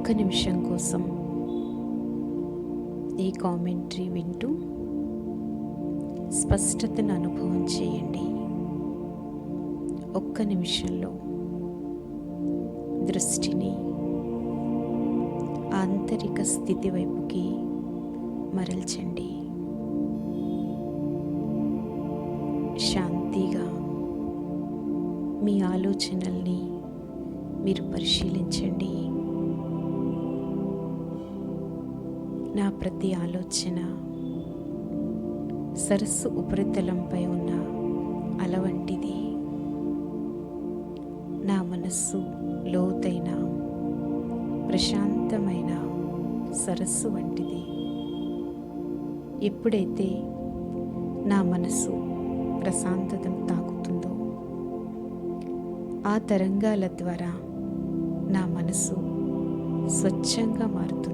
ఒక్క నిమిషం కోసం ఈ కామెంటరీ వింటూ స్పష్టతను అనుభవం చేయండి. ఒక్క నిమిషంలో దృష్టిని ఆంతరిక స్థితి వైపుకి మరల్చండి. శాంతిగా మీ ఆలోచనల్ని మీరు పరిశీలించండి. నా ప్రతి ఆలోచన సరస్సు ఉపరితలంపై ఉన్న అల వంటిది. నా మనస్సు లోతైన ప్రశాంతమైన సరస్సు వంటిది. ఎప్పుడైతే నా మనస్సు ప్రశాంతతను తాకుతుందో ఆ తరంగాల ద్వారా నా మనసు స్వచ్ఛంగా మారుతుంది.